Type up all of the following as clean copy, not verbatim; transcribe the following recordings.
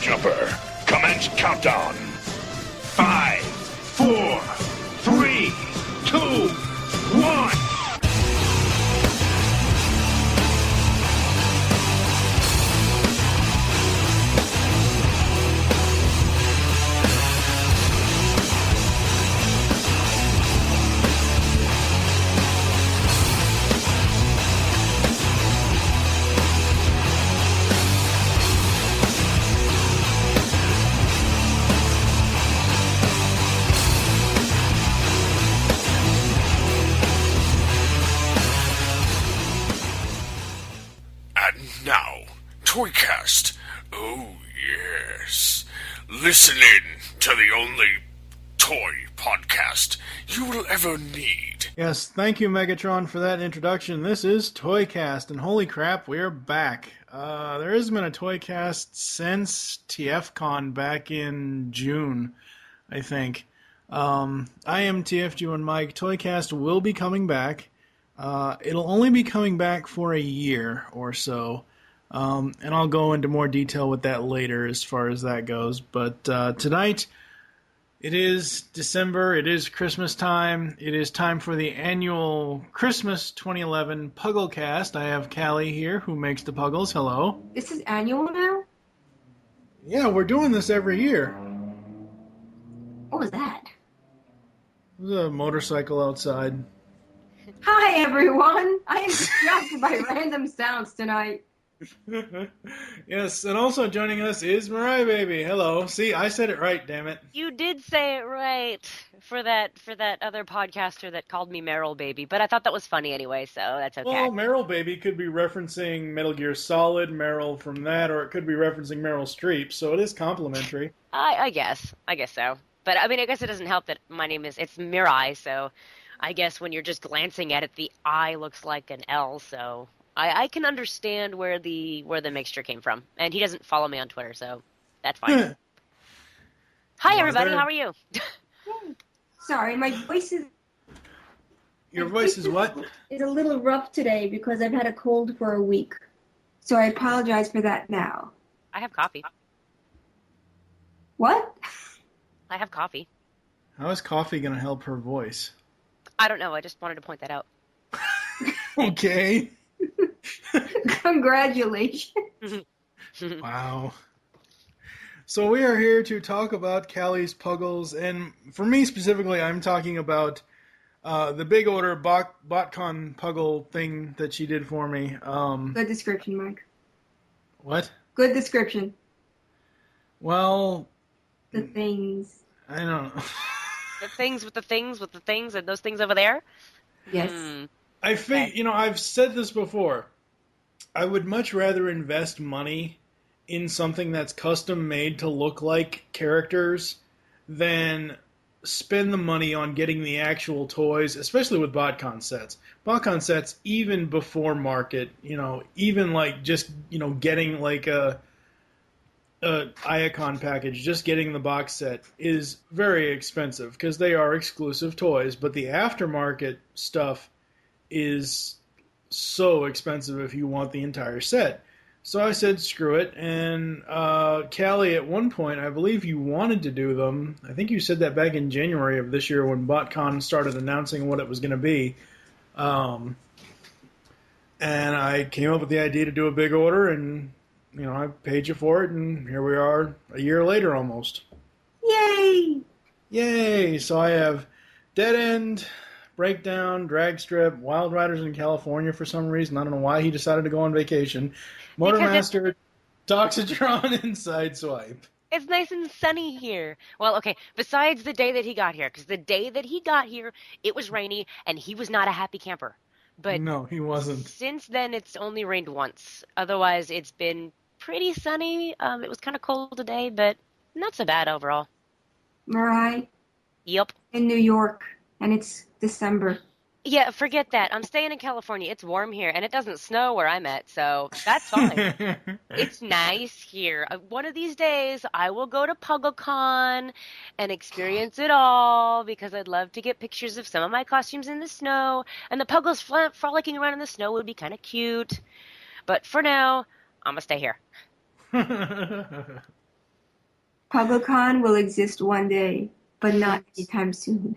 Jumper, commence countdown. 5, 4, 3, 2, 1. ToyCast. Oh, yes. Listen in to the only toy podcast you will ever need. Yes, thank you, Megatron, for that introduction. This is ToyCast, and holy crap, we're back. There hasn't been a ToyCast since TFCon back in June, I think. I am TFG1 Mike. ToyCast will be coming back. It'll only be coming back for a year or so. And I'll go into more detail with that later as far as that goes. But tonight, it is December, it is Christmas time, it is time for the annual Christmas 2011 PuggleCast. I have Cally here, who makes the Puggles. Hello. This is annual now? Yeah, we're doing this every year. What was that? There's a motorcycle outside. Hi, everyone! I am distracted by random sounds tonight. Yes, and also joining us is MiraiBaby. Hello. See, I said it right, damn it. You did say it right for that other podcaster that called me MiraiBaby, but I thought that was funny anyway, so that's okay. Well, MiraiBaby could be referencing Metal Gear Solid, Meryl from that, or it could be referencing Meryl Streep, so it is complimentary. I guess so. But I mean, I guess it doesn't help that my name it's Mirai, so I guess when you're just glancing at it, the I looks like an L, so I can understand where the mixture came from. And he doesn't follow me on Twitter, so that's fine. Hi, everybody. How are you? Sorry, my voice is... Your voice is what? It's a little rough today because I've had a cold for a week. So I apologize for that now. I have coffee. What? I have coffee. How is coffee going to help her voice? I don't know. I just wanted to point that out. Okay. Congratulations. Wow. So we are here to talk about Cally's Puggles, and for me specifically, I'm talking about the big order BotCon Puggle thing that she did for me. Good description, Mike. What? Good description. Well... The things. I don't know. The things with the things and those things over there? Yes. I think, I've said this before. I would much rather invest money in something that's custom made to look like characters than spend the money on getting the actual toys, especially with BotCon sets. BotCon sets, even before market, even like just, getting like a Iacon package, just getting the box set is very expensive because they are exclusive toys, but the aftermarket stuff is so expensive if you want the entire set. So I said, screw it. And Cally, at one point, I believe you wanted to do them. I think you said that back in January of this year when BotCon started announcing what it was going to be. And I came up with the idea to do a big order, and I paid you for it, and here we are a year later almost. Yay! Yay! So I have Dead End, Breakdown, Drag Strip, Wild Riders in California for some reason. I don't know why he decided to go on vacation. Motormaster, Toxitron, and Sideswipe. It's nice and sunny here. Well, okay, besides the day that he got here, because the day that he got here, it was rainy, and he was not a happy camper. But no, he wasn't. Since then, it's only rained once. Otherwise, it's been pretty sunny. It was kind of cold today, but not so bad overall. Mirai? Yep. In New York, and it's December. Yeah, forget that. I'm staying in California. It's warm here, and it doesn't snow where I'm at, so that's fine. It's nice here. One of these days, I will go to PuggleCon and experience it all, because I'd love to get pictures of some of my costumes in the snow, and the Puggles frolicking around in the snow would be kind of cute. But for now, I'm going to stay here. PuggleCon will exist one day, but not anytime soon.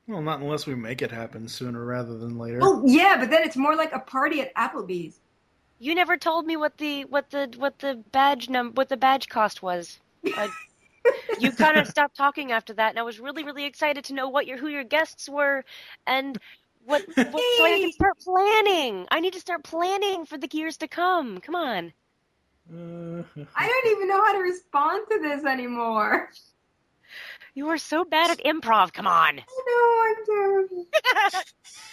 Well, not unless we make it happen sooner rather than later. Oh yeah, but then it's more like a party at Applebee's. You never told me what the badge cost was. You kind of stopped talking after that, and I was really, really excited to know who your guests were, and so I can start planning. I need to start planning for the years to come. Come on. I don't even know how to respond to this anymore. You are so bad at improv. Come on. I know, I'm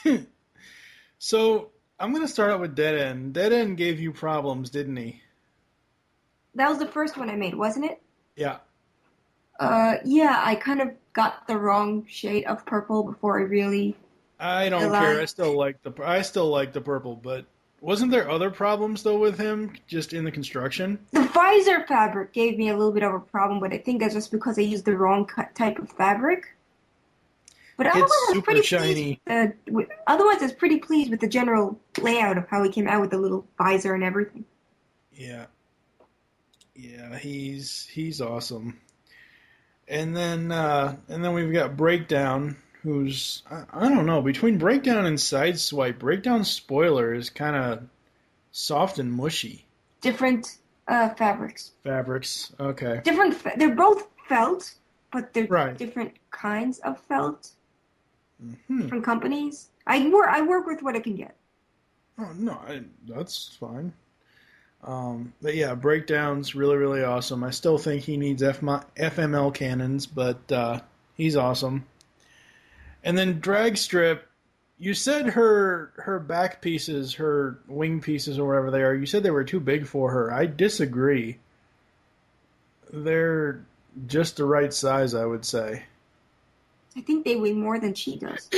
terrible. So I'm going to start out with Dead End. Dead End gave you problems, didn't he? That was the first one I made, wasn't it? Yeah. Yeah, I kind of got the wrong shade of purple before I really. I don't care. I still like the purple, but wasn't there other problems though with him just in the construction? The visor fabric gave me a little bit of a problem, but I think that's just because I used the wrong type of fabric. But otherwise, It's super shiny. Otherwise, I was pretty pleased with the general layout of how he came out with the little visor and everything. Yeah, he's awesome. And then we've got Breakdown, who's I don't know, between Breakdown and Sideswipe. Breakdown's spoiler is kind of soft and mushy. Different fabrics. Fabrics, okay. They're both felt, but they're Right. different kinds of felt. Mm-hmm. Different companies. I work with what I can get. Oh no, that's fine. But yeah, Breakdown's really, really awesome. I still think he needs FML cannons, but he's awesome. And then Dragstrip, you said her back pieces, her wing pieces or whatever they are, you said they were too big for her. I disagree. They're just the right size, I would say. I think they weigh more than she does.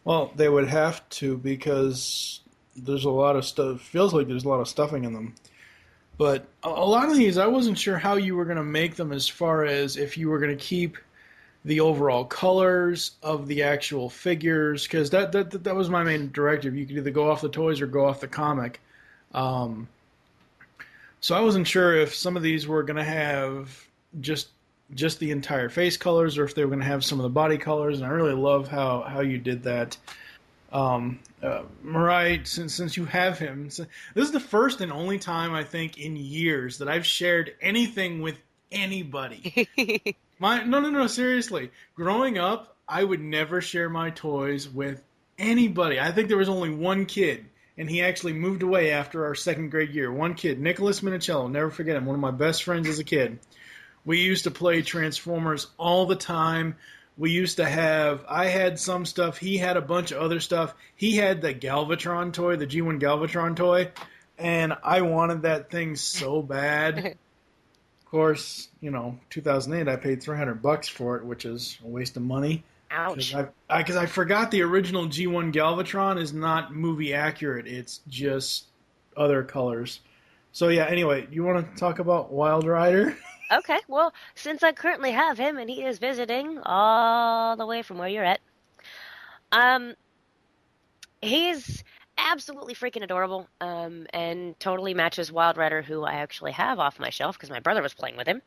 Well, they would have to because there's a lot of stuff. Feels like there's a lot of stuffing in them. But a lot of these, I wasn't sure how you were going to make them as far as if you were going to keep the overall colors of the actual figures, because that was my main directive. You could either go off the toys or go off the comic. So I wasn't sure if some of these were going to have just the entire face colors or if they were going to have some of the body colors, and I really love how you did that. Mirai, since you have him, this is the first and only time I think in years that I've shared anything with anybody. No, seriously. Growing up, I would never share my toys with anybody. I think there was only one kid, and he actually moved away after our second grade year. One kid, Nicholas Minicello, never forget him, one of my best friends as a kid. We used to play Transformers all the time. I had some stuff, he had a bunch of other stuff. He had the Galvatron toy, the G1 Galvatron toy, and I wanted that thing so bad. Of course, 2008, I paid $300 for it, which is a waste of money. Ouch. Because I forgot the original G1 Galvatron is not movie accurate. It's just other colors. So yeah, anyway, you want to talk about Wild Rider? Okay, well, since I currently have him and he is visiting all the way from where you're at, he's absolutely freaking adorable, and totally matches Wild Rider, who I actually have off my shelf because my brother was playing with him.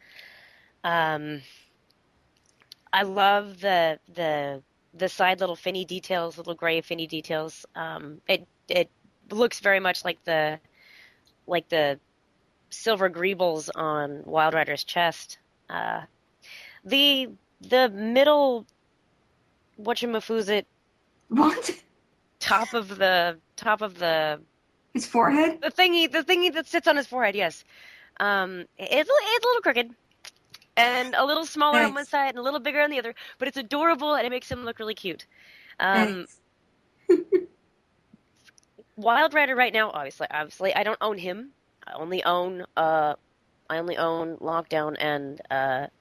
I love the side little finny details, little gray finny details. It looks very much like the silver greebles on Wild Rider's chest. The middle whatchamafoozit What? top of the His forehead? the thingy that sits on his forehead, yes. It's a little crooked and a little smaller on one Nice. side and a little bigger on the other, but it's adorable and it makes him look really cute. Nice. Wild Rider right now, obviously I don't own him. I only own Lockdown and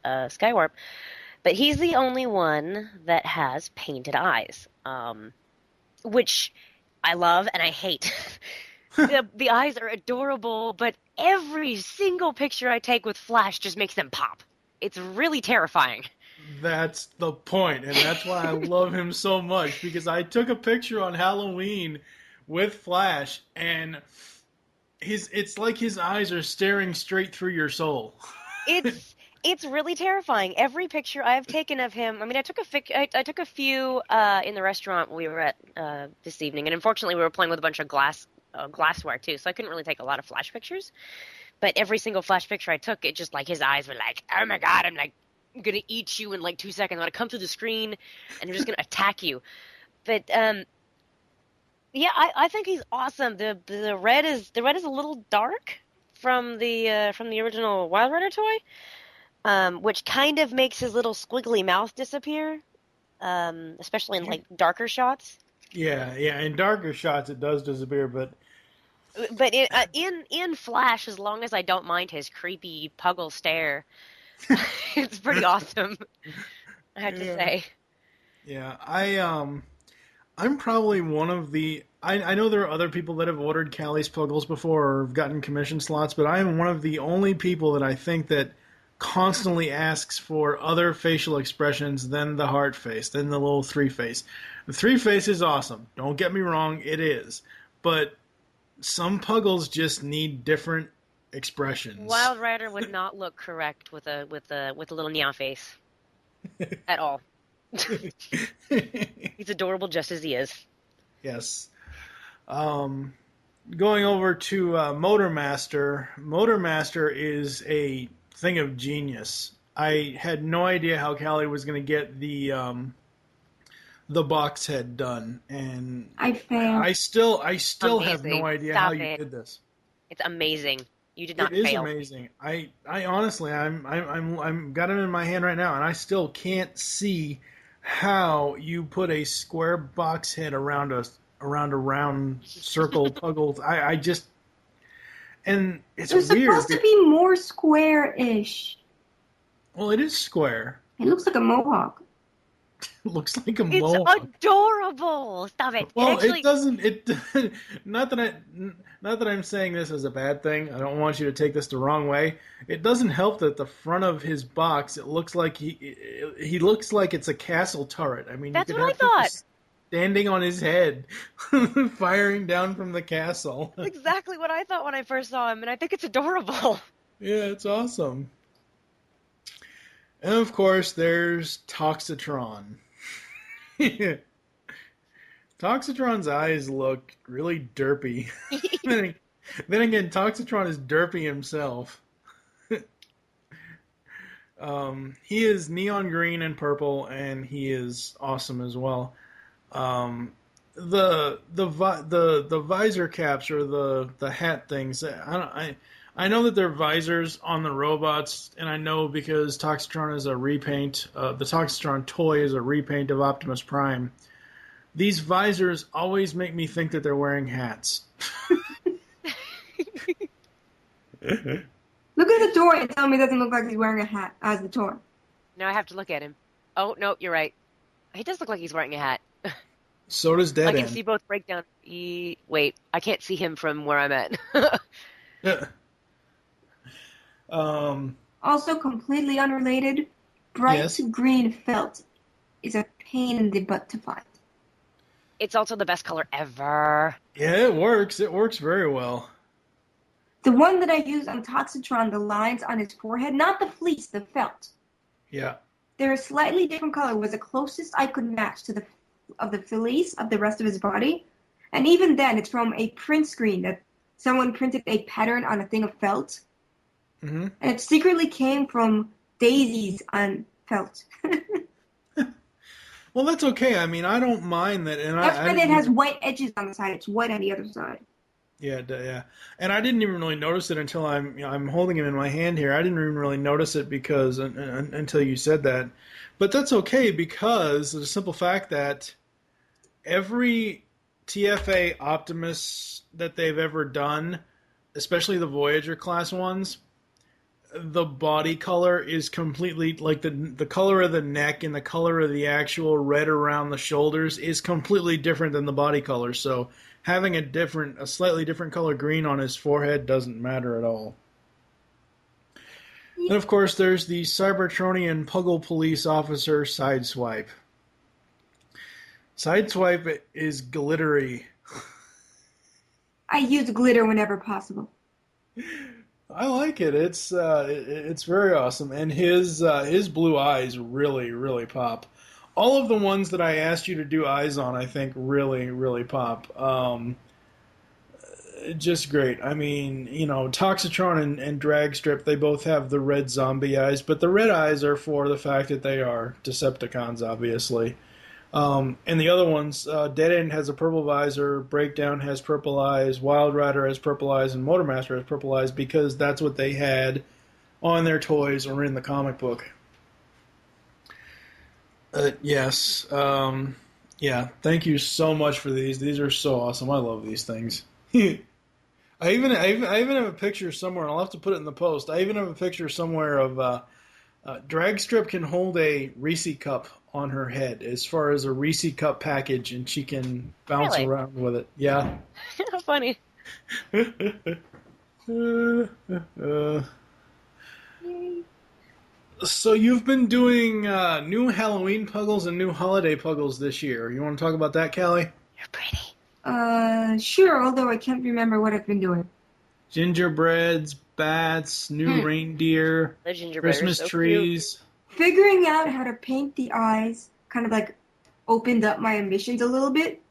Skywarp, but he's the only one that has painted eyes, which I love and I hate. The eyes are adorable, but every single picture I take with Flash just makes them pop. It's really terrifying. That's the point, and that's why I love him so much, because I took a picture on Halloween with Flash, and it's like his eyes are staring straight through your soul. It's really terrifying. Every picture I've taken of him. I mean, I took a few in the restaurant we were at this evening, and unfortunately, we were playing with a bunch of glassware too, so I couldn't really take a lot of flash pictures. But every single flash picture I took, it just like his eyes were like, "Oh my god, I'm like gonna eat you in like 2 seconds. I'm gonna come through the screen, and I'm just gonna attack you." But yeah, I think he's awesome. The red is a little dark from the original Wild Rider toy. Which kind of makes his little squiggly mouth disappear, especially in like darker shots. Yeah. In darker shots, it does disappear, but in Flash, as long as I don't mind his creepy Puggle stare, it's pretty awesome. I have to say. Yeah, I'm probably one of the. I know there are other people that have ordered Cally's Puggles before or have gotten commission slots, but I am one of the only people that I think that constantly asks for other facial expressions than the heart face, than the little 3 face. The 3 face is awesome. Don't get me wrong, it is. But some Puggles just need different expressions. Wild Rider would not look correct with a little neon face at all. He's adorable just as he is. Yes. Going over to Motormaster. Motormaster is a thing of genius. I had no idea how Cally was going to get the box head done, and I failed. I still have Amazing. no idea Stop how you it. did this. It's amazing. You did not It is fail. amazing. I honestly, I'm got it in my hand right now, and I still can't see how you put a square box head around a round circle Puggle. I just. And it's It was weird. supposed to be more square-ish. Well, it is square. It looks like a mohawk. It looks like a It's mohawk. adorable. Stop it. Well, Actually, it doesn't. It not that I'm saying this as a bad thing. I don't want you to take this the wrong way. It doesn't help that the front of his box, it looks like he looks like it's a castle turret. I mean, That's you could what I have people thought. standing on his head, firing down from the castle. That's exactly what I thought when I first saw him, and I think it's adorable. Yeah, it's awesome. And of course, there's Toxitron. Toxitron's eyes look really derpy. Then again, Toxitron is derpy himself. He is neon green and purple, and he is awesome as well. The visor caps or the hat things. I know that they're visors on the robots, and I know because Toxitron is a repaint. The Toxitron toy is a repaint of Optimus Prime. These visors always make me think that they're wearing hats. Look at the toy and tell me it doesn't look like he's wearing a hat as the toy. Now I have to look at him. Oh, no, you're right. He does look like he's wearing a hat. So does Dead I can End. see both breakdown. Wait, I can't see him from where I'm at. Also, completely unrelated, bright Yes. green felt is a pain in the butt to find. It's also the best color ever. Yeah, it works. It works very well. The one that I used on Toxitron, the lines on his forehead, not the fleece, the felt. Yeah. They're a slightly different color, was the closest I could match to the fleece of the rest of his body. And even then, it's from a print screen that someone printed a pattern on a thing of felt. Mm-hmm. And it secretly came from daisies on felt. Well, that's okay. I mean, I don't mind that. And That's I why it didn't has even- white edges on the side. It's white on the other side. Yeah, yeah. And I didn't even really notice it until I'm holding him in my hand here. I didn't even really notice it because until you said that. But that's okay because of the simple fact that every TFA Optimus that they've ever done, especially the Voyager class ones, the body color is completely like the color of the neck and the color of the actual red around the shoulders is completely different than the body color. So having a slightly different color green on his forehead doesn't matter at all. And of course, there's the Cybertronian Puggle police officer Sideswipe. Sideswipe is glittery. I use glitter whenever possible. I like it. It's very awesome, and his blue eyes really really pop. All of the ones that I asked you to do eyes on, I think really really pop. Just great. I mean, Toxitron and Dragstrip, they both have the red zombie eyes, but the red eyes are for the fact that they are Decepticons, obviously. And the other ones, Dead End has a purple visor, Breakdown has purple eyes, Wild Rider has purple eyes, and Motormaster has purple eyes because that's what they had on their toys or in the comic book. Yes. Yeah, thank you so much for these. These are so awesome. I love these things. I even have a picture somewhere, and I'll have to put it in the post. I even have a picture somewhere of Dragstrip can hold a Reese cup on her head as far as a Reese cup package, and she can bounce Really? around with it. Yeah. How funny. So you've been doing new Halloween puggles and new holiday puggles this year. You want to talk about that, Callie? You're pretty. Sure, although I can't remember what I've been doing. Gingerbreads, bats, new reindeer, The gingerbread are Christmas so trees. Figuring out how to paint the eyes kind of like opened up my ambitions a little bit.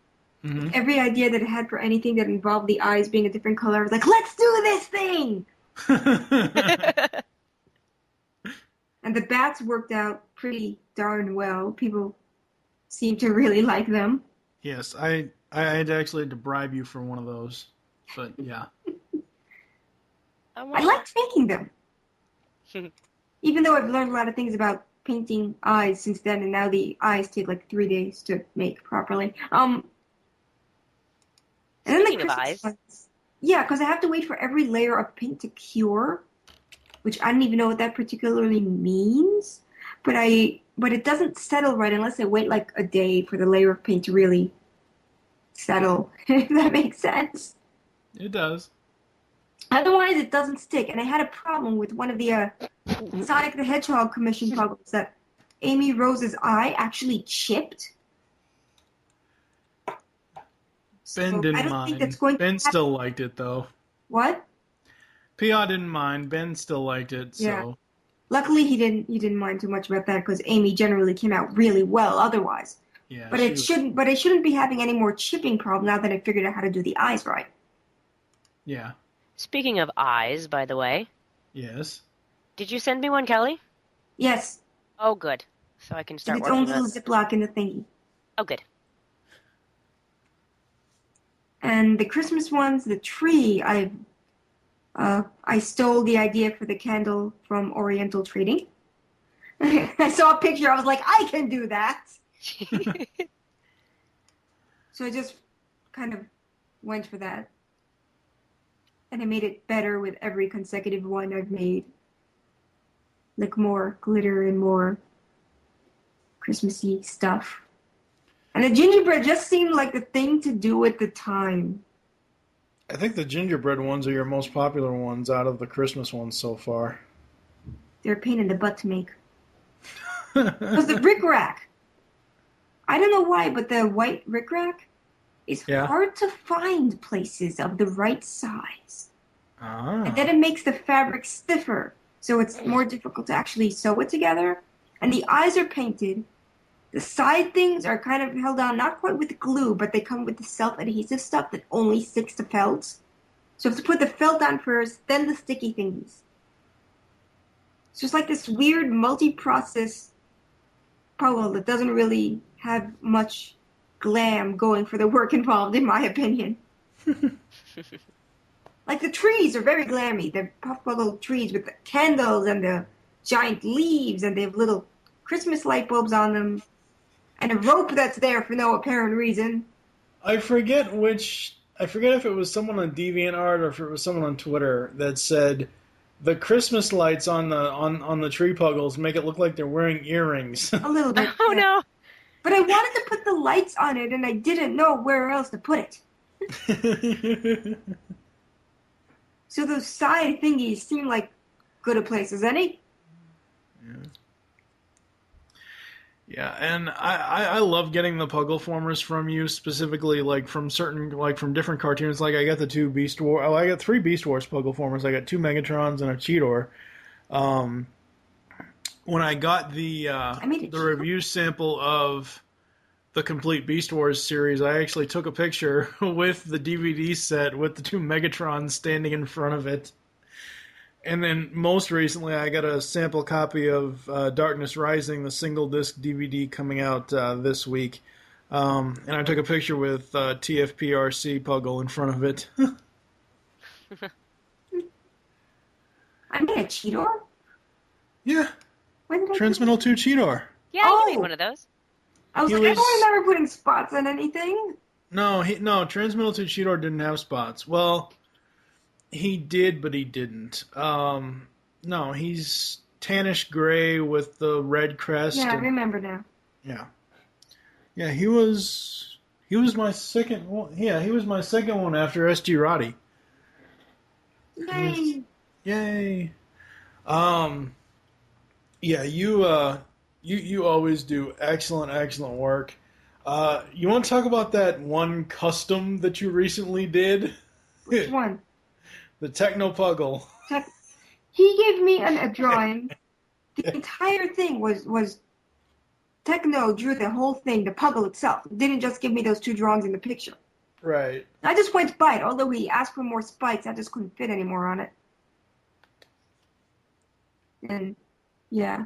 Mm-hmm. Every idea that I had for anything that involved the eyes being a different color, I was like, let's do this thing! cute. And the bats worked out pretty darn well. People seem to really like them. Yes, I had actually had to bribe you for one of those, but yeah. I liked making them. Even though I've learned a lot of things about painting eyes since then, and now the eyes take like 3 days to make properly. And then Speaking the of Christmas eyes. ones. Yeah, because I have to wait for every layer of paint to cure, which I don't even know what that particularly means. But it doesn't settle right unless I wait like a day for the layer of paint to really settle, if that makes sense. It does. Otherwise, it doesn't stick. And I had a problem with one of the Sonic the Hedgehog commission puggles that Amy Rose's eye actually chipped. Ben So didn't I don't mind. think that's going Ben to happen. still liked it, though. What? P.O. didn't mind. Ben still liked it, so... Yeah. Luckily, he didn't mind too much about that because Amy generally came out really well otherwise. Yeah, But it shouldn't. But I shouldn't be having any more chipping problem now that I figured out how to do the eyes right. Yeah. Speaking of eyes, by the way, Yes. did you send me one, Kelly? Yes, Oh, good. So I can with start its own working little on. Ziploc in the thingy. Oh, good. And the Christmas ones, the tree, I stole the idea for the candle from Oriental Trading. I saw a picture. I was like, I can do that. So I just kind of went for that. And I made it better with every consecutive one I've made. Like more glitter and more Christmassy stuff. And the gingerbread just seemed like the thing to do at the time. I think the gingerbread ones are your most popular ones out of the Christmas ones so far. They're a pain in the butt to make. Because the rickrack, I don't know why, but the white rickrack is hard to find places of the right size. Ah. And then it makes the fabric stiffer, so it's more difficult to actually sew it together. And the eyes are painted. The side things are kind of held on, not quite with glue, but they come with the self-adhesive stuff that only sticks to felt. So you have to put the felt on first, then the sticky thingies. So it's like this weird multi-process puzzle that doesn't really have much glam going for the work involved, in my opinion. Like the trees are very glammy. They're puff puzzle trees with the candles and the giant leaves, and they have little Christmas light bulbs on them, and a rope that's there for no apparent reason. I forget if it was someone on DeviantArt or if it was someone on Twitter that said the Christmas lights on the tree puggles make it look like they're wearing earrings. A little bit. Oh, no. But I wanted to put the lights on it, and I didn't know where else to put it. So those side thingies seem like good a place as any. Yeah, and I love getting the Puggle formers from you, specifically from different cartoons. Like I got the two Beast War. Oh, I got three Beast Wars Puggle formers. I got two Megatrons and a Cheetor. When I got the review sample of the complete Beast Wars series, I actually took a picture with the DVD set with the two Megatrons standing in front of it. And then most recently, I got a sample copy of Darkness Rising, the single disc DVD coming out this week. And I took a picture with TFP Arcee Puggle in front of it. I made a Cheetor? Yeah. When did I Transmittal 2 Cheetor. Yeah, you made one of those. I was I don't remember putting spots on anything. No, Transmittal 2 Cheetor didn't have spots. Well, he did, but he didn't. No, he's tannish gray with the red crest. Yeah, I remember now. Yeah. Yeah, he was my second one. Yeah, he was my second one after SG Roddy. Yay! Yay! Yeah, you always do excellent work. You want to talk about that one custom that you recently did? Which one? The Tekno Puggle. He gave me a drawing. The entire thing was Tekno drew the whole thing, the Puggle itself. He didn't just give me those two drawings in the picture. Right. I just went by it. Although he asked for more spikes, I just couldn't fit anymore on it. And yeah.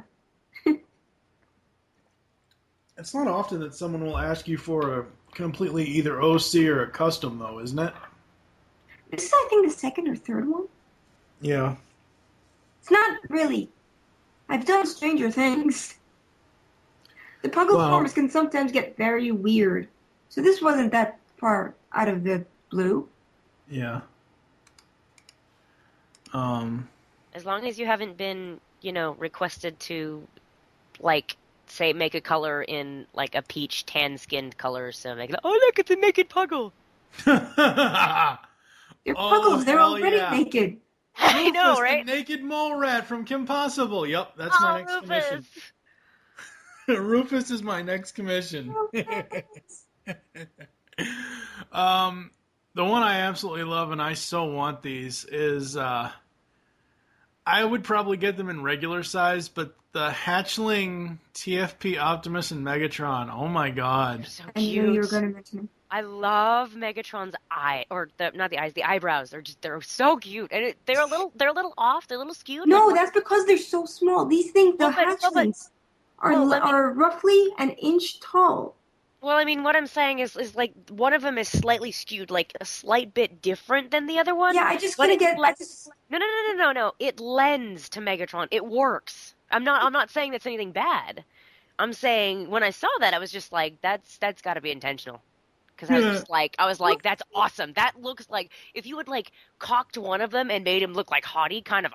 It's not often that someone will ask you for a completely either OC or a custom, though, isn't it? This is, I think, the second or third one. Yeah. It's not really. I've done Stranger Things. The Puggle formers can sometimes get very weird. So this wasn't that far out of the blue. Yeah. As long as you haven't been, requested to, say, make a color in, a peach tan-skinned color, so make it, oh, look, it's a naked Puggle! They're Puggles, they're already naked. I know, right? The naked mole rat from Kim Possible. Yep, that's my next commission. Rufus is my next commission. The one I absolutely love, and I so want these, is I would probably get them in regular size, but the Hatchling, TFP Optimus, and Megatron. Oh my god. So I knew you were going to mention them. I love Megatron's eye, or not the eyes, the eyebrows. They're so cute, and they're a little off. They're a little skewed. No, that's because they're so small. These things, the hatchlings, are roughly an inch tall. Well, I mean, what I'm saying is one of them is slightly skewed, a slight bit different than the other one. Yeah, I just couldn't get. No. It lends to Megatron. It works. I'm not saying that's anything bad. I'm saying when I saw that, I was just like, that's got to be intentional. Because I was like, that's awesome. That looks like if you had cocked one of them and made him look haughty, kind of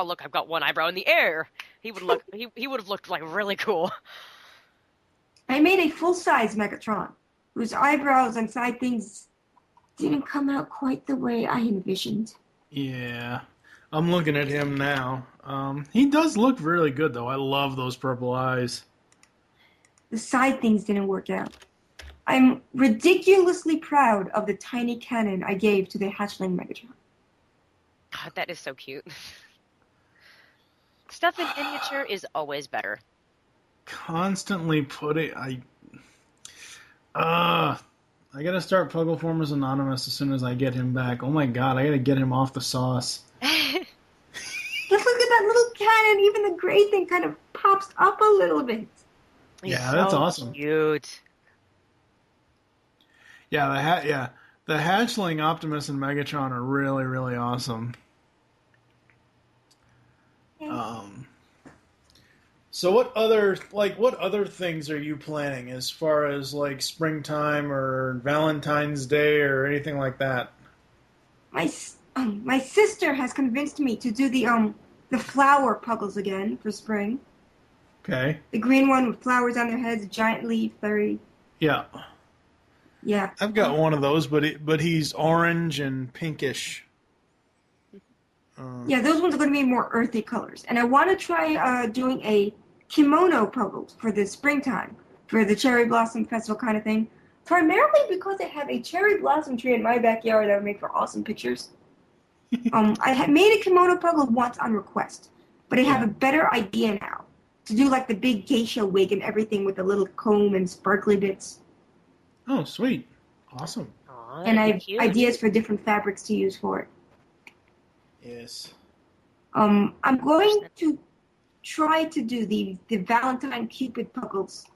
look, I've got one eyebrow in the air. He would look. he would have looked really cool. I made a full-size Megatron whose eyebrows and side things didn't come out quite the way I envisioned. Yeah, I'm looking at him now. He does look really good, though. I love those purple eyes. The side things didn't work out. I'm ridiculously proud of the tiny cannon I gave to the Hatchling Megatron. God, that is so cute. Stuff in miniature is always better. Constantly putting... I gotta start Puggle Formers Anonymous as soon as I get him back. Oh my god, I gotta get him off the sauce. Look at that little cannon. Even the gray thing kind of pops up a little bit. Yeah, that's awesome. Cute. Yeah, the Hatchling, Optimus, and Megatron are really, really awesome. Yeah. So what other things are you planning as far as springtime or Valentine's Day or anything like that? My sister has convinced me to do the flower Puggles again for spring. Okay. The green one with flowers on their heads, a giant leaf, very... Yeah. Yeah. I've got one of those, but he's orange and pinkish. Yeah, those ones are going to be more earthy colors. And I want to try doing a kimono puggles for the springtime, for the cherry blossom festival kind of thing. Primarily because I have a cherry blossom tree in my backyard that would make for awesome pictures. I had made a kimono puggle once on request, but I have a better idea now to do like the big geisha wig and everything with the little comb and sparkly bits. Oh, sweet. Awesome. Aw, And I that'd have be cute. ideas for different fabrics to use for it. Yes. I'm going to try to do the Valentine Cupid puggles,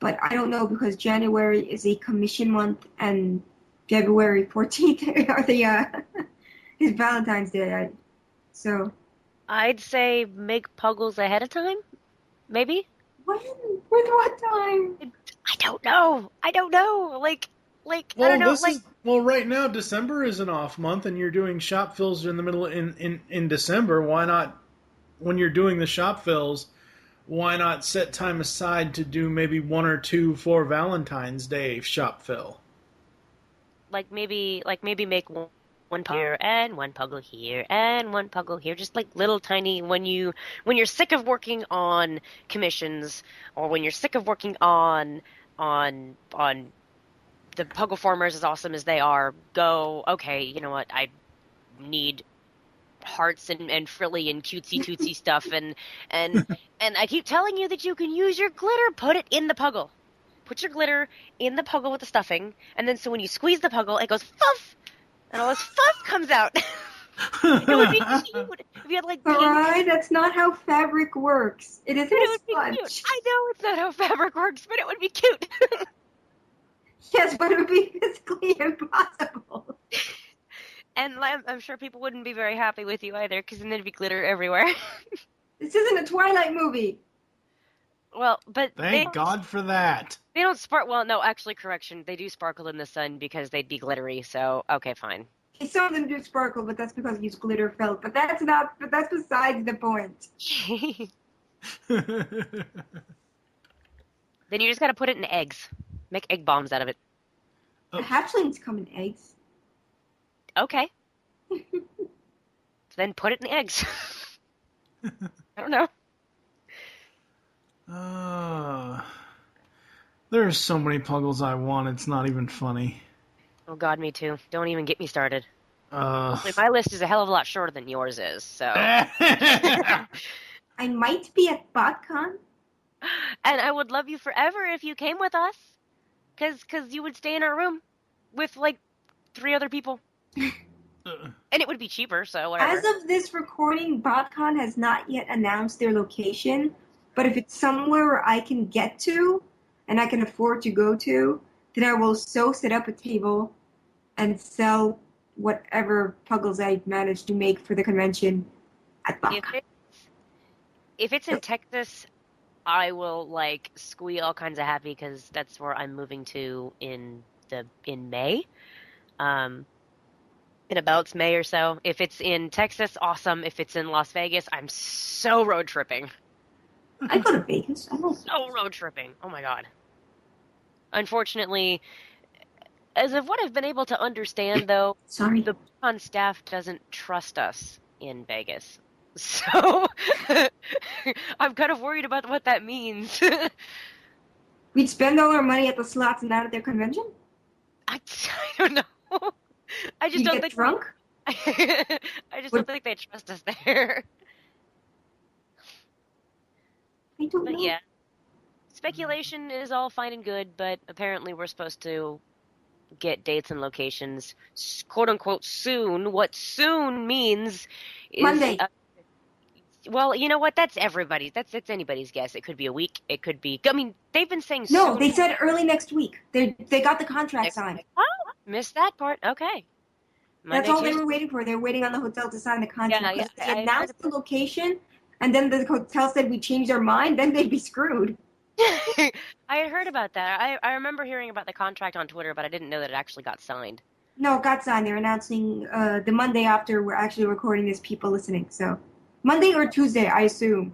but I don't know because January is a commission month and February 14th are the is Valentine's Day. So I'd say make puggles ahead of time, maybe. when? With what time? I don't know. Like I Well, don't know. well, right now December is an off month, and you're doing shop fills in the middle in December. Why not, when you're doing the shop fills, why not set time aside to do maybe 1 or 2 for Valentine's Day shop fill? Like maybe make one puggle here and one puggle here and one puggle here, just like little tiny. When you're sick of working on commissions, or when you're sick of working on the puggle formers, as awesome as they are, go, okay, you know what, I need hearts and frilly and cutesy stuff, and I keep telling you that you can use your glitter. Put it in the puggle. Put your glitter in the puggle with the stuffing, and then so when you squeeze the puggle, it goes fuff, and all this fuff comes out. It would be cute if you had like pink. Alright, that's not how fabric works. It isn't It a would be sponge. cute. I know it's not how fabric works, but it would be cute. Yes, but it would be physically impossible. And I'm sure people wouldn't be very happy with you either, because then there'd be glitter everywhere. This isn't a Twilight movie. Well, but Thank God for that. They don't sparkle. Well, no, actually, correction. They do sparkle in the sun because they'd be glittery. So, okay, fine. Some of them do sparkle, but that's because you use glitter felt. But that's besides the point. Then you just gotta put it in eggs. Make egg bombs out of it. The hatchlings come in eggs. Okay. So then put it in eggs. I don't know. There's so many puggles I want, it's not even funny. Oh God, me too. Don't even get me started. Like, my list is a hell of a lot shorter than yours is, so. I might be at BotCon. And I would love you forever if you came with us. Cause you would stay in our room with like 3 other people. And it would be cheaper, so whatever. As of this recording, BotCon has not yet announced their location, but if it's somewhere where I can get to and I can afford to go to, then I will so set up a table and sell whatever puggles I manage to make for the convention at BotCon. If it's in Texas, I will like squeal all kinds of happy because that's where I'm moving to in May. In about May or so. If it's in Texas, awesome. If it's in Las Vegas, I'm so road tripping. I go to Vegas. I don't. So road tripping. Oh my God. Unfortunately, as of what I've been able to understand, though, Sorry. the con staff doesn't trust us in Vegas. So I'm kind of worried about what that means. We'd spend all our money at the slots and not at their convention? I don't know. I just You don't get think drunk? I just don't think they trust us there. I don't But know. yeah, speculation is all fine and good, but apparently we're supposed to get dates and locations, quote unquote, soon. What soon means is Monday. Well, you know what? That's everybody's. It's anybody's guess. It could be a week. It could be. I mean, they've been saying No, soon. they said early next week. They got the contract signed. Oh, missed that part. Okay. That's all they were waiting for. They were waiting on the hotel to sign the contract. Yeah, If they I announced the location, and then the hotel said we changed our mind, then they'd be screwed. I had heard about that. I remember hearing about the contract on Twitter, but I didn't know that it actually got signed. No, it got signed. They're announcing the Monday after we're actually recording this, people listening. So Monday or Tuesday, I assume.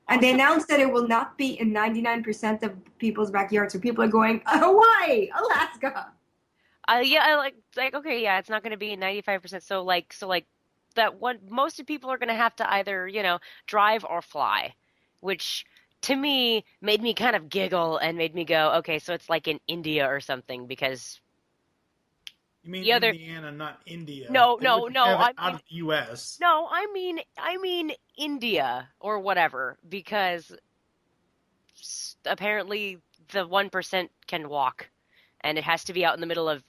And they announced that it will not be in 99% of people's backyards. So people are going, Hawaii, Alaska. Yeah, I like okay, yeah, it's not going to be 95%. So like that one, most of people are going to have to either, drive or fly, which to me, made me kind of giggle and made me go, okay, so it's like in India or something, because You mean the other, Indiana, not India? no, They no, wouldn't no, have it I out mean, of the U.S. no, I mean India or whatever, because apparently the 1% can walk, and it has to be out in the middle of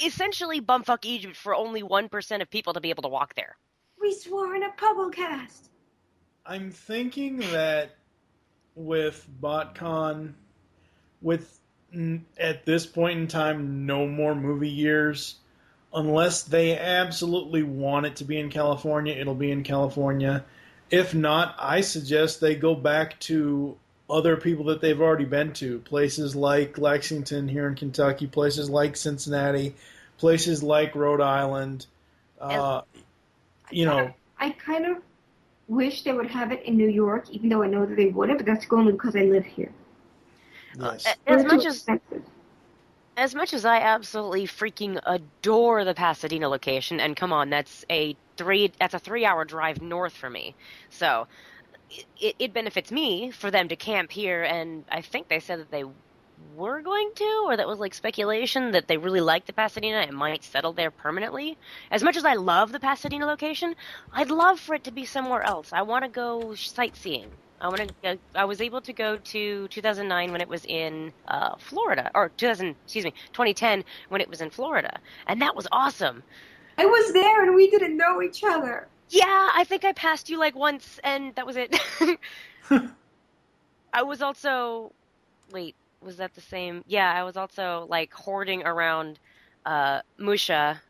essentially bumfuck Egypt for only 1% of people to be able to walk there. We swore in a PuggleCast. I'm thinking that with BotCon, with at this point in time, no more movie years. Unless they absolutely want it to be in California, it'll be in California. If not, I suggest they go back to other people that they've already been to. Places like Lexington here in Kentucky, places like Cincinnati, places like Rhode Island. Uh, you know, I kind of wish they would have it in New York, even though I know that they wouldn't, but that's only because I live here. yes. As much as I absolutely freaking adore the Pasadena location, and come on, that's a 3-hour drive north for me. So it benefits me for them to camp here, and I think they said that they were going to, or that was like speculation that they really liked the Pasadena and might settle there permanently. As much as I love the Pasadena location, I'd love for it to be somewhere else. I want to go sightseeing. I was able to go to 2009 when it was in Florida, or 2010 when it was in Florida, and that was awesome. I was there and we didn't know each other. Yeah, I think I passed you like once, and that was it. I was also, wait, was that the same? Yeah, I was also like hoarding around Musha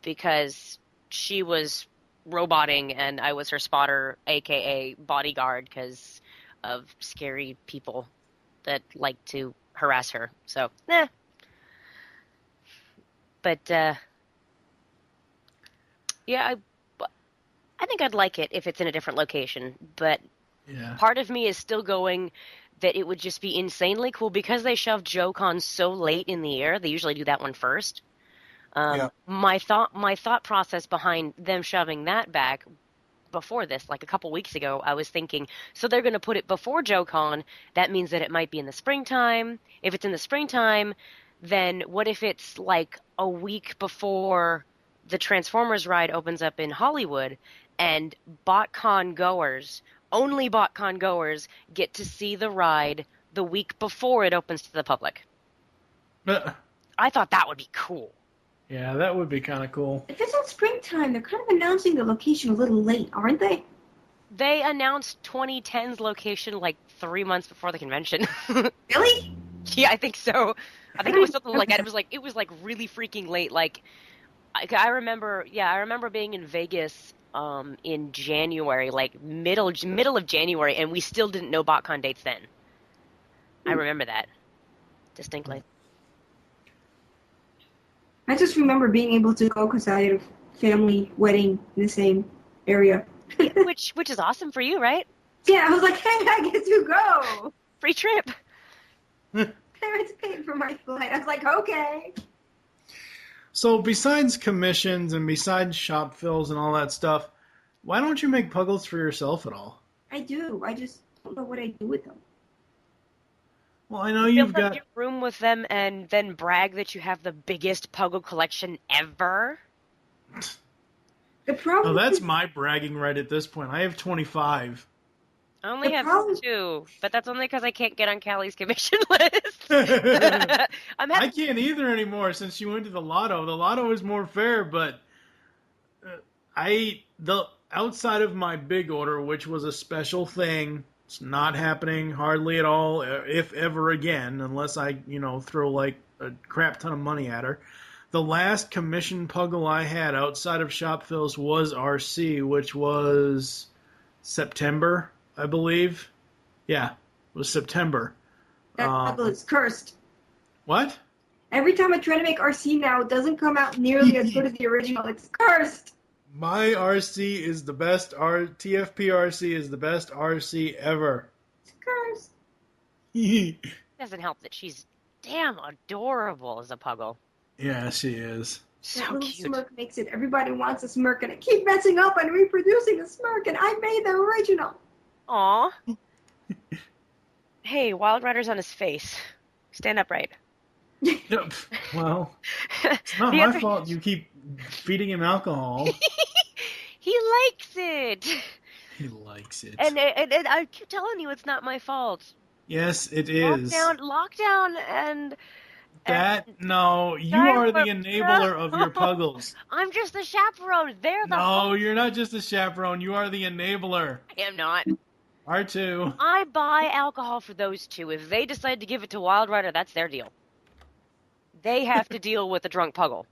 because she was roboting and I was her spotter, aka bodyguard, because of scary people that like to harass her. So, But yeah, I think I'd like it if it's in a different location. But Yeah. part of me is still going that it would just be insanely cool because they shoved JoeCon so late in the year. They usually do that one first. Yeah. My thought process behind them shoving that back before this, like a couple weeks ago, I was thinking, so they're going to put it before JoeCon. That means that it might be in the springtime. If it's in the springtime, then what if it's like a week before the Transformers ride opens up in Hollywood, and only BotCon goers, get to see the ride the week before it opens to the public. I thought that would be cool. Yeah, that would be kind of cool. If it's in springtime, they're kind of announcing the location a little late, aren't they? They announced 2010's location like 3 months before the convention. Really? Yeah, I think so. I think it was something like that. It was like really freaking late. Like, I remember being in Vegas in January, like middle of January, and we still didn't know BotCon dates then. I remember that distinctly. I just remember being able to go because I had a family wedding in the same area. which is awesome for you, right? Yeah, I was like, hey, I get to go. Free trip. Parents paid for my flight. I was like, okay. So besides commissions and besides shop fills and all that stuff, why don't you make puggles for yourself at all? I do. I just don't know what I do with them. Well, I know you've Fill up got... your room with them and then brag that you have the biggest Puggle collection ever. The problem that's is, my bragging right at this point. I have 25. I only The have problem- 2, but that's only because I can't get on Callie's commission list. I can't either anymore since she went to the lotto. The lotto is more fair, but outside of my big order, which was a special thing, it's not happening hardly at all, if ever again, unless I, throw like a crap ton of money at her. The last commission puggle I had outside of shop fills was Arcee, which was September, I believe. Yeah, it was September. that puggle is cursed. What? Every time I try to make Arcee now, it doesn't come out nearly as good as the original. It's cursed. My Arcee is the best. TFP Arcee is the best Arcee ever. It's cursed. Doesn't help that she's damn adorable as a Puggle. Yeah, she is. So That little cute. smirk makes it. Everybody wants a smirk, and I keep messing up and reproducing a smirk, and I made the original. Aw. Hey, Wild Rider's on his face. Stand upright. Yep. Well, it's not The my other- fault you keep feeding him alcohol. He likes it. He likes it. And I keep telling you it's not my fault. Yes, it is. Lockdown No, you are the enabler of your puggles. I'm just the chaperone. They're the No, you're not just a chaperone. You are the enabler. I am not. R2. I buy alcohol for those two. If they decide to give it to Wild Rider, that's their deal. They have to deal with a drunk Puggle.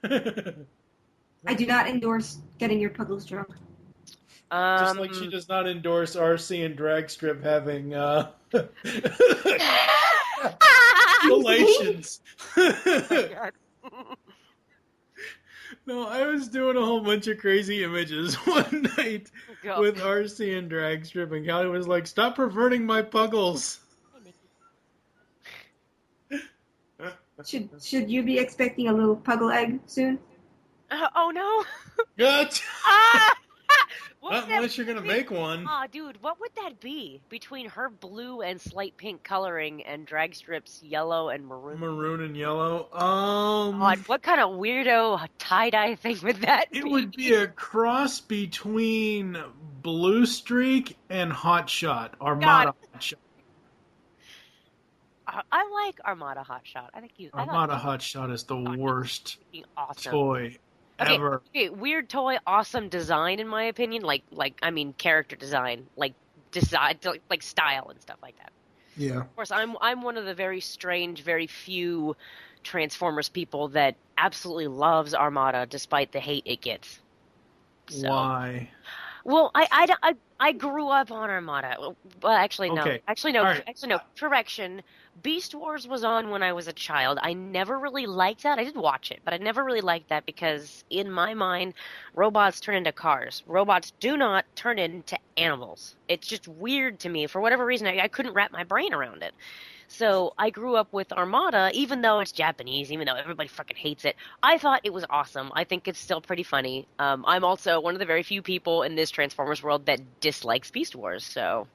I do not endorse getting your puggles drunk. Just like she does not endorse Arcee and Dragstrip having relations. No, I was doing a whole bunch of crazy images one night with Arcee and Dragstrip, and Cally was like, "Stop perverting my puggles." Should you be expecting a little puggle egg soon? Oh no! Gut. Not unless you're gonna make one. Aw, dude, what would that be between her blue and slight pink coloring and Dragstrip's yellow and maroon? Maroon and yellow. God, what kind of weirdo tie-dye thing would that be? It would be a cross between Blue Streak and Hotshot. Armada Hotshot. I like Armada Hotshot. I think Armada Hotshot is the worst toy ever. Okay, weird toy, awesome design in my opinion. I mean character design, like style and stuff like that. Yeah. Of course, I'm one of the very strange, very few Transformers people that absolutely loves Armada despite the hate it gets. So. Why? Well, I grew up on Armada. Well, actually, no. Okay. Actually, no. Right. Actually, no. Correction. Beast Wars was on when I was a child. I never really liked that. I did watch it, but I never really liked that because, in my mind, robots turn into cars. Robots do not turn into animals. It's just weird to me. For whatever reason, I couldn't wrap my brain around it. So I grew up with Armada, even though it's Japanese, even though everybody fucking hates it. I thought it was awesome. I think it's still pretty funny. I'm also one of the very few people in this Transformers world that dislikes Beast Wars, so...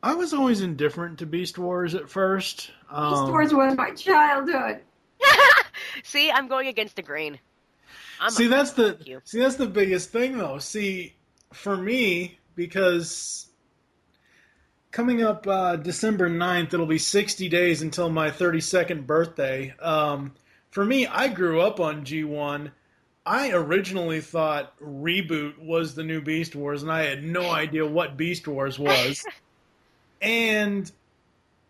I was always indifferent to Beast Wars at first. Beast Wars was my childhood. See, I'm going against the grain. That's the biggest thing, though. See, for me, because... coming up December 9th, it'll be 60 days until my 32nd birthday. For me, I grew up on G1. I originally thought Reboot was the new Beast Wars, and I had no idea what Beast Wars was. And,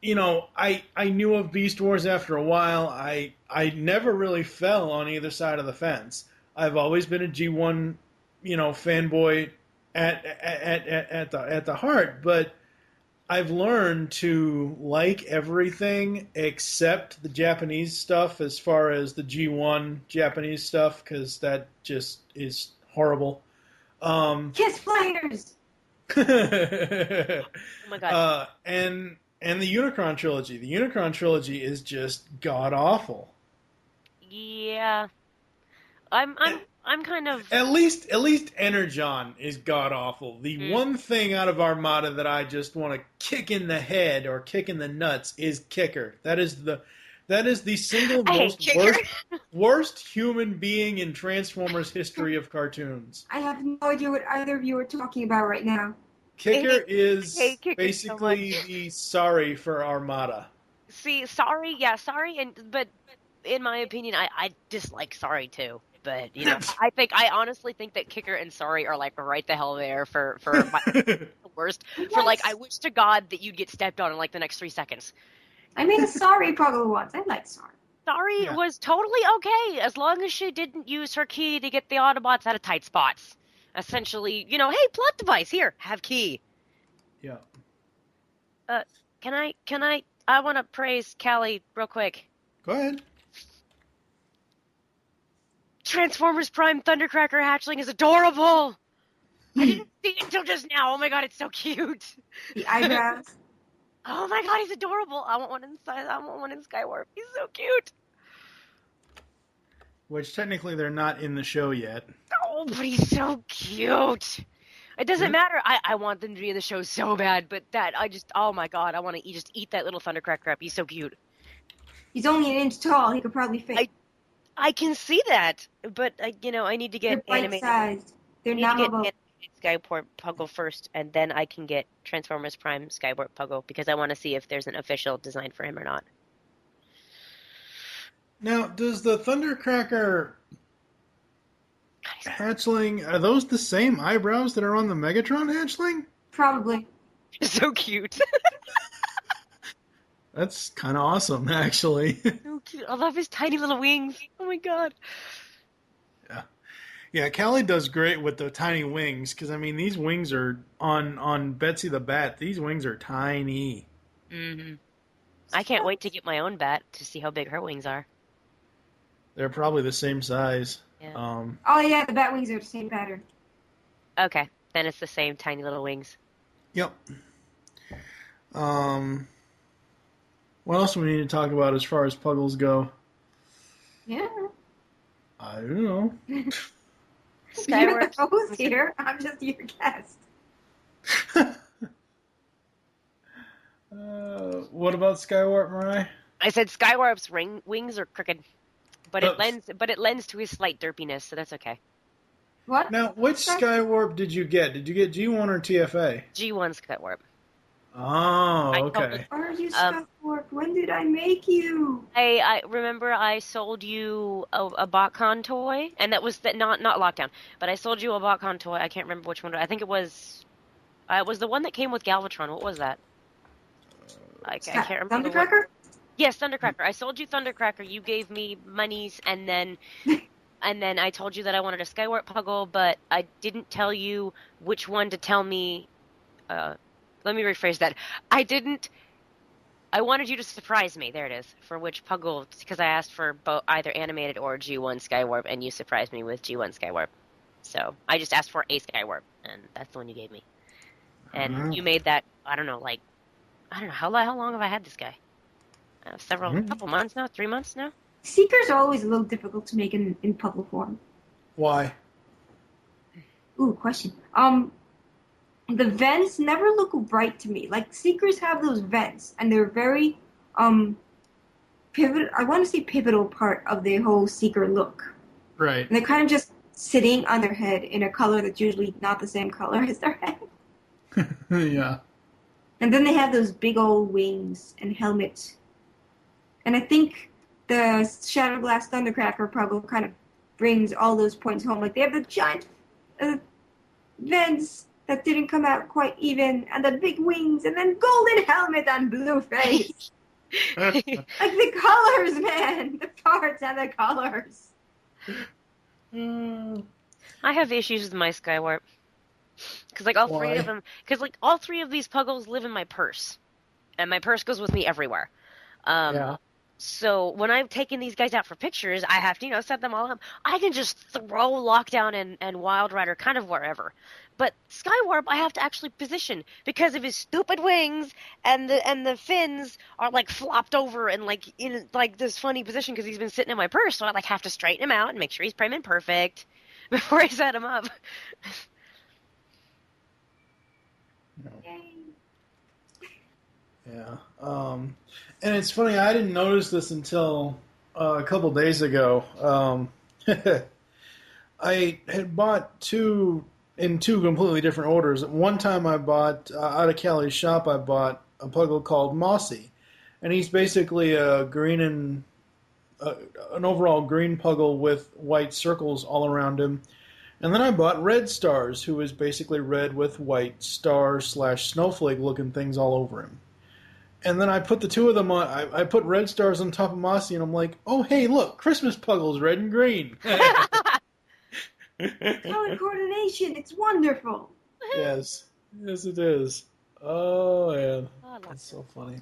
you know, I knew of Beast Wars after a while. I never really fell on either side of the fence. I've always been a G1, fanboy at the heart, but I've learned to like everything except the Japanese stuff as far as the G1 Japanese stuff, because that just is horrible. Kiss players! Oh my god. And the Unicron trilogy. The Unicron trilogy is just god-awful. Yeah. I'm kind of... At least Energon is god-awful. The one thing out of Armada that I just want to kick in the head or kick in the nuts is Kicker. That is the single most worst human being in Transformers history of cartoons. I have no idea what either of you are talking about right now. Kicker is Kicker basically so the sorry for Armada. See, sorry, but in my opinion, I dislike Sorry too. But I honestly think that Kicker and Sorry are like right the hell there for the worst. Yes. For like, I wish to God that you'd get stepped on in like the next 3 seconds. I made a Sorry Puggle once. I like Sorry. Sorry was totally okay as long as she didn't use her key to get the Autobots out of tight spots. Essentially, hey, plot device here, have key. Yeah. Can I want to praise Cally real quick. Go ahead. Transformers Prime Thundercracker Hatchling is adorable. I didn't see it until just now. Oh my god, it's so cute. The eyebrows. Oh my god, he's adorable. I want one in Skywarp. He's so cute. Which technically they're not in the show yet. Oh, but he's so cute. It doesn't matter. I want them to be in the show so bad, but oh my god, I want to just eat that little Thundercracker up. He's so cute. He's only an inch tall. He could probably fit. I can see that, but I need to get They're animated. bite-sized. They're I need to get novel. animated Skywarp Puggle first, and then I can get Transformers Prime Skywarp Puggle because I want to see if there's an official design for him or not. Now, does the Thundercracker hatchling, are those the same eyebrows that are on the Megatron hatchling? Probably. So cute. That's kind of awesome, actually. So cute. I love his tiny little wings. Oh my god. Yeah, Cally does great with the tiny wings, because, I mean, these wings are, on Betsy the Bat, these wings are tiny. Mm-hmm. I can't wait to get my own bat to see how big her wings are. They're probably the same size. Yeah. Oh yeah, the bat wings are the same pattern. Okay, then it's the same tiny little wings. Yep. What else do we need to talk about as far as Puggles go? Yeah. I don't know. You're the host here. I'm just your guest. What about Skywarp, Mirai? I said Skywarp's wings are crooked, but it lends to his slight derpiness, so that's okay. What? Now, which Skywarp did you get? Did you get G1 or TFA? G1 Skywarp. Oh, okay. Are you Skywarp? When did I make you? I remember I sold you a BotCon toy, and that was not Lockdown, but I sold you a BotCon toy. I can't remember which one. I think it was the one that came with Galvatron. What was that? I can't remember. Thundercracker? Yes, Thundercracker. I sold you Thundercracker. You gave me monies, and then I told you that I wanted a Skywarp Puggle, but I didn't tell you which one to tell me. Let me rephrase that. I wanted you to surprise me. There it is. For which Puggle, because I asked for either animated or G1 Skywarp, and you surprised me with G1 Skywarp. So I just asked for a Skywarp, and that's the one you gave me. And you made that. I don't know how long have I had this guy? Couple months now, 3 months now. Seekers are always a little difficult to make in Puggle form. Why? Ooh, question. The vents never look right to me. Like, Seekers have those vents, and they're very, pivotal. I want to say pivotal part of the whole Seeker look. Right. And they're kind of just sitting on their head in a color that's usually not the same color as their head. Yeah. And then they have those big old wings and helmets. And I think the Shadow Blast Thundercracker Puggle kind of brings all those points home. Like, they have the giant vents that didn't come out quite even, and the big wings, and then golden helmet on blue face. Like the colors, man! The parts and the colors. I have issues with my Skywarp. Because all three of these Puggles live in my purse. And my purse goes with me everywhere. Yeah. So when I've taken these guys out for pictures, I have to, set them all up. I can just throw Lockdown and Wild Rider kind of wherever. But Skywarp, I have to actually position because of his stupid wings, and the fins are like flopped over and like in like this funny position because he's been sitting in my purse. So I like have to straighten him out and make sure he's prim and perfect before I set him up. Yeah. And it's funny, I didn't notice this until a couple days ago. I had bought two completely different orders. One time I bought, out of Cally's shop, I bought a Puggle called Mossy. And he's basically a green and an overall green Puggle with white circles all around him. And then I bought Red Stars, who is basically red with white star/snowflake looking things all over him. And then I put the two of them on. I put Red Stars on top of Mossy, and I'm like, oh, hey, look, Christmas Puggles, red and green. Color coordination, it's wonderful. Yes, it is. Oh, man, that's so funny.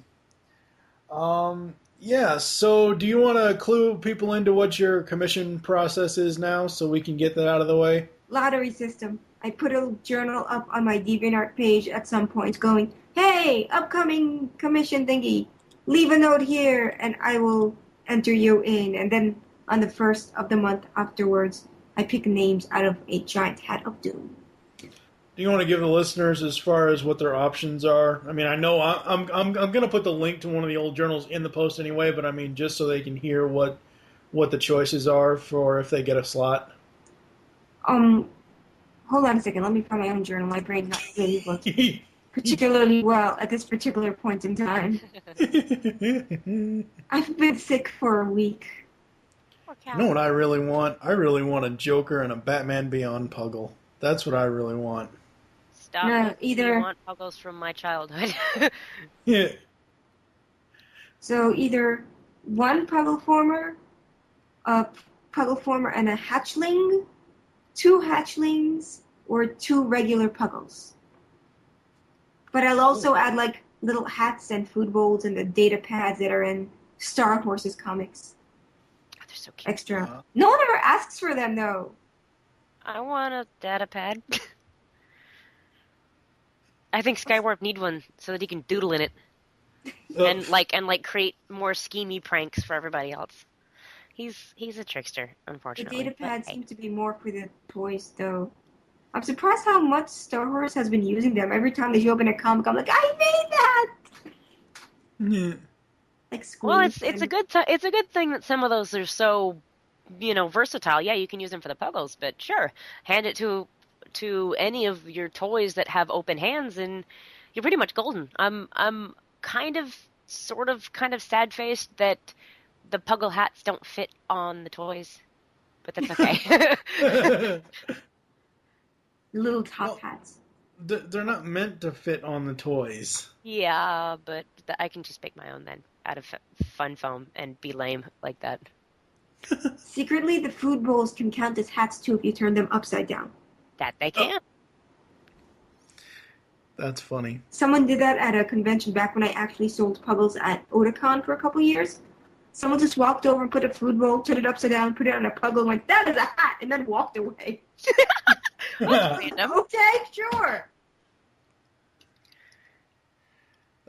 Yeah, so do you want to clue people into what your commission process is now so we can get that out of the way? Lottery system. I put a journal up on my DeviantArt page at some point going, hey, upcoming commission thingy, leave a note here and I will enter you in. And then on the first of the month afterwards, I pick names out of a giant hat of doom. Do you want to give the listeners as far as what their options are? I mean, I know I'm going to put the link to one of the old journals in the post anyway, but I mean, just so they can hear what the choices are for if they get a slot. Hold on a second. Let me find my own journal. My brain's not really working particularly well at this particular point in time. I've been sick for a week. You know what I really want? I really want a Joker and a Batman Beyond Puggle. That's what I really want. Stop. No, either. I want puggles from my childhood. Yeah. So either one Puggle former, a Puggle former and a Hatchling, 2 Hatchlings, or 2 regular Puggles. But I'll also add like little hats and food bowls and the data pads that are in Star Horse's comics. Oh, they're so cute. Extra. No one ever asks for them though. I want a data pad. I think Skywarp need one so that he can doodle in it and create more schemy pranks for everybody else. He's a trickster, The unfortunately. data pads but, hey. seem to be more for the toys though. I'm surprised how much Star Horse has been using them. Every time they show up in a comic, I'm like, I made that. Yeah. Like school. Well, it's a good thing that some of those are so, versatile. Yeah, you can use them for the puggles, but sure, hand it to any of your toys that have open hands, and you're pretty much golden. I'm kind of sad faced that the puggle hats don't fit on the toys, but that's okay. Little top hats. They're not meant to fit on the toys. Yeah, but I can just make my own then out of fun foam and be lame like that. Secretly, the food bowls can count as hats too if you turn them upside down. That they can. That's funny. Someone did that at a convention back when I actually sold Puggles at Otakon for a couple years. Someone just walked over and put a food bowl, turned it upside down, put it on a Puggle, and went, that is a hat, and then walked away. Random. Okay, sure.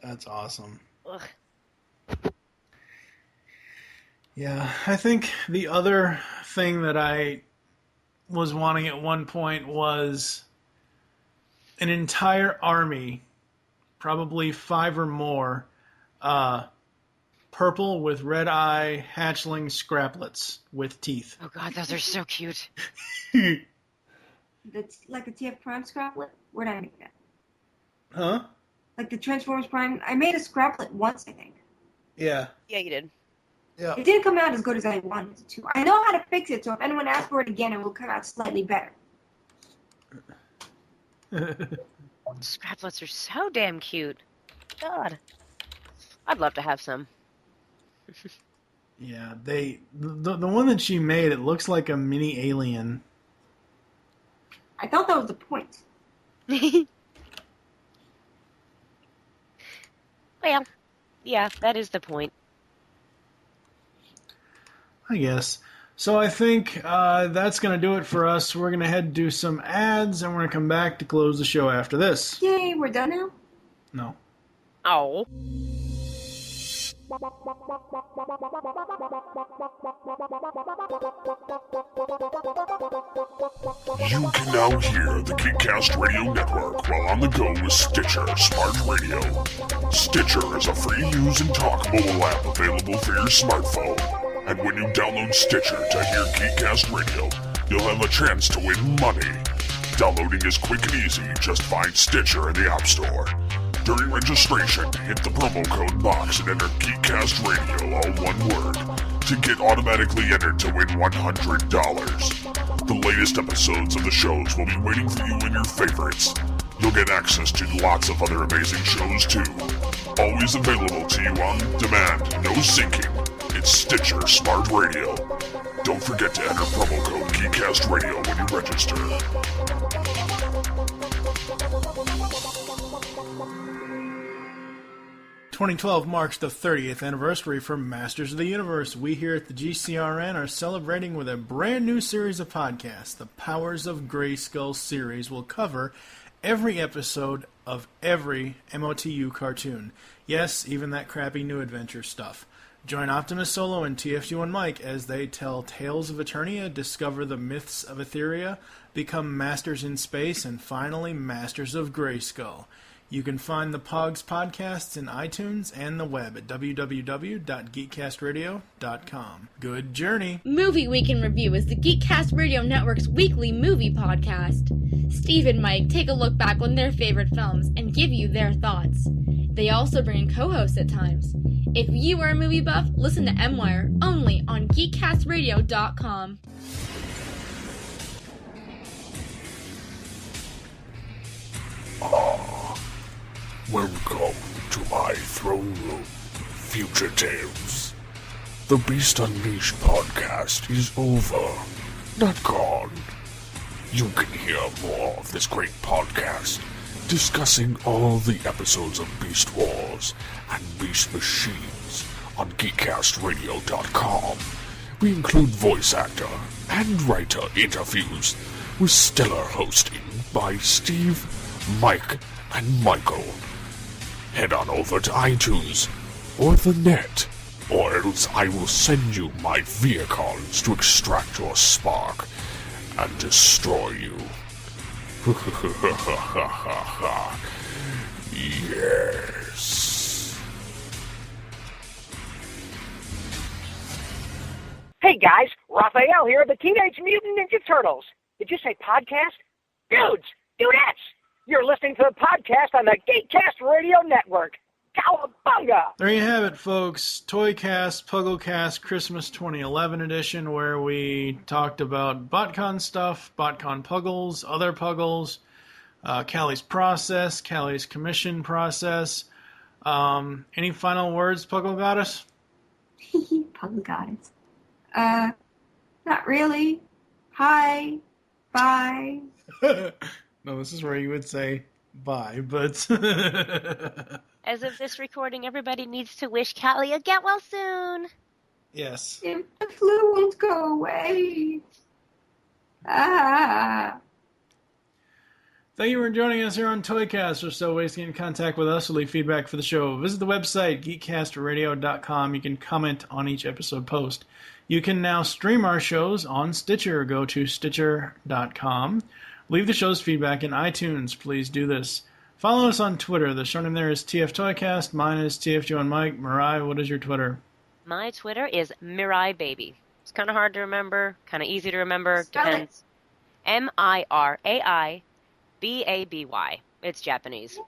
That's awesome. Ugh. Yeah, I think the other thing that I was wanting at one point was an entire army, probably 5 or more, purple with red eye hatchling scraplets with teeth. Oh god, those are so cute. Like the TF Prime Scraplet? Where'd I make that? Huh? Like the Transformers Prime? I made a Scraplet once, I think. Yeah. Yeah, you did. Yeah. It didn't come out as good as I wanted it to. I know how to fix it, so if anyone asks for it again, it will come out slightly better. Scraplets are so damn cute. God. I'd love to have some. Yeah, the one that she made, it looks like a mini alien. I thought that was the point. Well, yeah, that is the point. I guess. So I think that's going to do it for us. We're going to head and do some ads, and we're going to come back to close the show after this. Yay, we're done now? No. Oh. You can now hear the GeekCast Radio Network while on the go with Stitcher Smart Radio. Stitcher is a free-use and talk mobile app available for your smartphone. And when you download Stitcher to hear GeekCast Radio, you'll have a chance to win money. Downloading is quick and easy. Just find Stitcher in the App Store. During registration, hit the promo code box and enter GeekCast Radio, all one word, to get automatically entered to win $100. The latest episodes of the shows will be waiting for you in your favorites. You'll get access to lots of other amazing shows too. Always available to you on demand, no syncing. It's Stitcher Smart Radio. Don't forget to enter promo code GeekCast Radio when you register. 2012 marks the 30th anniversary for Masters of the Universe. We here at the GCRN are celebrating with a brand new series of podcasts. The Powers of Grayskull series will cover every episode of every MOTU cartoon. Yes, even that crappy New Adventure stuff. Join Optimus Solo and TFG1 Mike as they tell tales of Eternia, discover the myths of Etheria, become masters in space, and finally masters of Grayskull. You can find the Pogs podcasts in iTunes and the web at www.geekcastradio.com. Good journey! Movie Week in Review is the Geekcast Radio Network's weekly movie podcast. Steve and Mike take a look back on their favorite films and give you their thoughts. They also bring in co-hosts at times. If you are a movie buff, listen to M-Wire only on geekcastradio.com. Welcome to my throne room, Future Tales. The Beast Unleashed podcast is over, not gone. You can hear more of this great podcast, discussing all the episodes of Beast Wars and Beast Machines on GeekCastRadio.com. We include voice actor and writer interviews with stellar hosting by Steve, Mike, and Michael. Head on over to iTunes or the net, or else I will send you my vehicles to extract your spark and destroy you. Yes. Hey guys, Raphael here of the Teenage Mutant Ninja Turtles. Did you say podcast? Dudettes! You're listening to the podcast on the Geekcast Radio Network. Cowabunga! There you have it, folks. ToyCast, PuggleCast, Christmas 2011 edition, where we talked about BotCon stuff, BotCon Puggles, other Puggles, Cally's process, Cally's commission process. Any final words, Puggle Goddess? Puggle Goddess. Not really. Hi. Bye. No, this is where you would say bye, but... As of this recording, everybody needs to wish Cally a get well soon. Yes. If the flu won't go away. Thank you for joining us here on ToyCast. Or so ways to get in contact with us or leave feedback for the show. Visit the website, geekcastradio.com. You can comment on each episode post. You can now stream our shows on Stitcher. Go to stitcher.com. Leave the show's feedback in iTunes. Please do this. Follow us on Twitter. The show name there is TFToycast. Mine is TFG1 Mike. Mirai, what is your Twitter? My Twitter is MiraiBaby. It's kind of hard to remember, kind of easy to remember. Spell it. Depends. MiraiBaby. It's Japanese.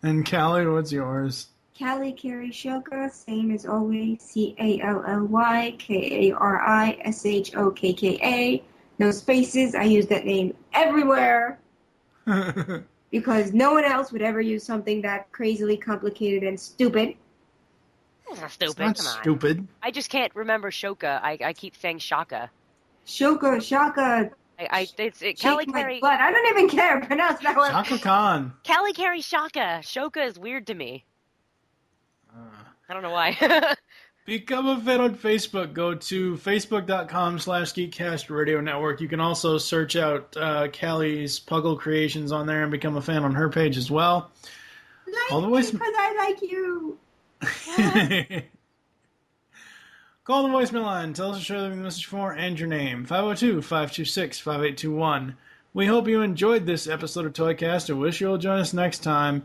And Cally, what's yours? Cally Carey Shoka, same as always. CALLYKARISHOKKA. No spaces. I use that name everywhere. Because no one else would ever use something that crazily complicated and stupid. It's not stupid. Not Come on. stupid. I just can't remember Shoka. I keep saying Shaka. Shaka. Cally Shake my Carey. butt. I don't even care. Pronounce that one. Shaka Khan. Cally Carey Shaka. Shoka is weird to me. I don't know why. Become a fan on Facebook. Go to facebook.com/Geekcast Radio Network. You can also search out Cally's Puggle Creations on there and become a fan on her page as well. All the voice Because I like you. Call the voicemail line. Tell us a show you're leaving a message for and your name. 502-526-5821. We hope you enjoyed this episode of ToyCast and wish you'll join us next time,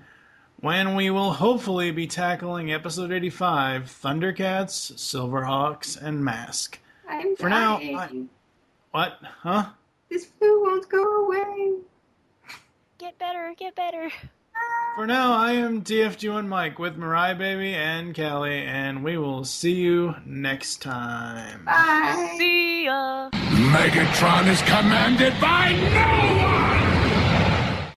when we will hopefully be tackling episode 85, Thundercats, Silverhawks, and Mask. I'm For dying. now, what? Huh? This flu won't go away. Get better. For now, I am TFG1 Mike with MiraiBaby and Cally, and we will see you next time. Bye. See ya. Megatron is commanded by no one!